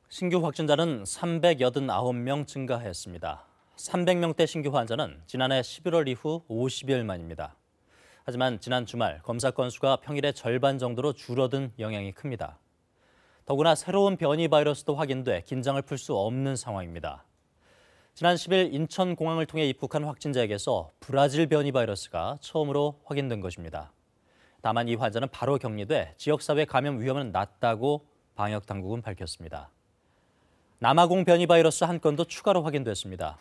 신규 확진자는 389명 증가했습니다. 300명대 신규 환자는 지난해 11월 이후 50여일 만입니다. 하지만 지난 주말 검사 건수가 평일의 절반 정도로 줄어든 영향이 큽니다. 더구나 새로운 변이 바이러스도 확인돼 긴장을 풀 수 없는 상황입니다. 지난 10일 인천공항을 통해 입국한 확진자에게서 브라질 변이 바이러스가 처음으로 확인된 것입니다. 다만 이 환자는 바로 격리돼 지역사회 감염 위험은 낮다고 방역당국은 밝혔습니다. 남아공 변이 바이러스 한 건도 추가로 확인됐습니다.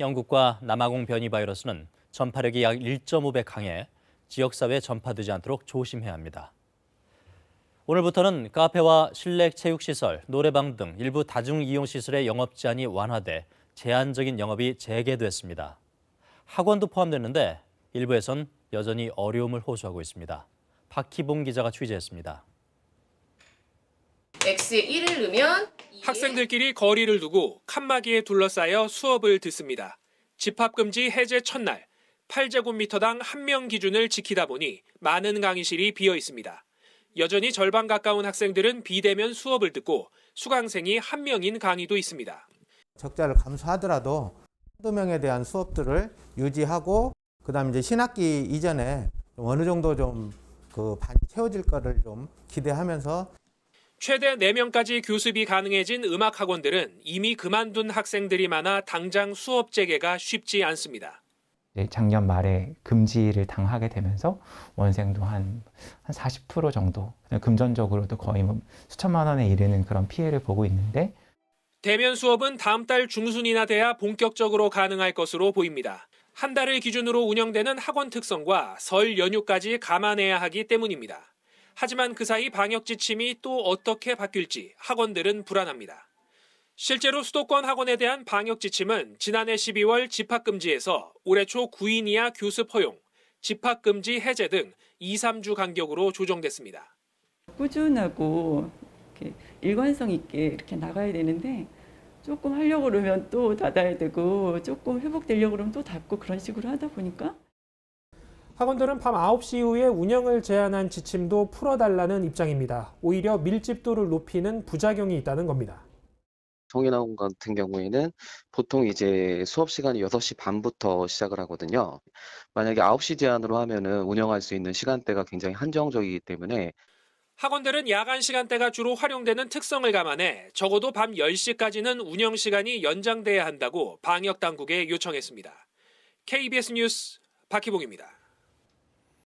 영국과 남아공 변이 바이러스는 전파력이 약 1.5배 강해 지역사회에 전파되지 않도록 조심해야 합니다. 오늘부터는 카페와 실내 체육시설, 노래방 등 일부 다중이용시설의 영업 제한이 완화돼 제한적인 영업이 재개됐습니다. 학원도 포함됐는데 일부에선 여전히 어려움을 호소하고 있습니다. 박희봉 기자가 취재했습니다. X에 1을 넣으면 학생들끼리 거리를 두고 칸막이에 둘러싸여 수업을 듣습니다. 집합금지 해제 첫날, 8제곱미터당 1명 기준을 지키다 보니 많은 강의실이 비어 있습니다. 여전히 절반 가까운 학생들은 비대면 수업을 듣고 수강생이 1명인 강의도 있습니다. 적자를 감수하더라도 한두 명에 대한 수업들을 유지하고 그다음에 이제 신학기 이전에 어느 정도 좀 그 반이 채워질 거를 좀 기대하면서 최대 4명까지 교습이 가능해진 음악학원들은 이미 그만둔 학생들이 많아 당장 수업 재개가 쉽지 않습니다. 작년 말에 금지를 당하게 되면서 원생도 한 40% 정도, 금전적으로도 거의 수천만 원에 이르는 그런 피해를 보고 있는데 대면 수업은 다음 달 중순이나 돼야 본격적으로 가능할 것으로 보입니다. 한 달을 기준으로 운영되는 학원 특성과 설 연휴까지 감안해야 하기 때문입니다. 하지만 그 사이 방역 지침이 또 어떻게 바뀔지 학원들은 불안합니다. 실제로 수도권 학원에 대한 방역 지침은 지난해 12월 집합금지에서 올해 초 9인 이하 교습 허용, 집합금지 해제 등 2, 3주 간격으로 조정됐습니다. 꾸준하고 이렇게 일관성 있게 이렇게 나가야 되는데 조금 하려고 그러면 또 닫아야 되고 조금 회복되려고 그러면 또 닫고 그런 식으로 하다 보니까 학원들은 밤 9시 이후에 운영을 제한한 지침도 풀어달라는 입장입니다. 오히려 밀집도를 높이는 부작용이 있다는 겁니다. 성인학원 같은 경우에는 보통 이제 수업 시간이 6시 반부터 시작을 하거든요. 만약에 9시 제한으로 하면은 운영할 수 있는 시간대가 굉장히 한정적이기 때문에 학원들은 야간 시간대가 주로 활용되는 특성을 감안해 적어도 밤 10시까지는 운영 시간이 연장돼야 한다고 방역 당국에 요청했습니다. KBS 뉴스 박희봉입니다.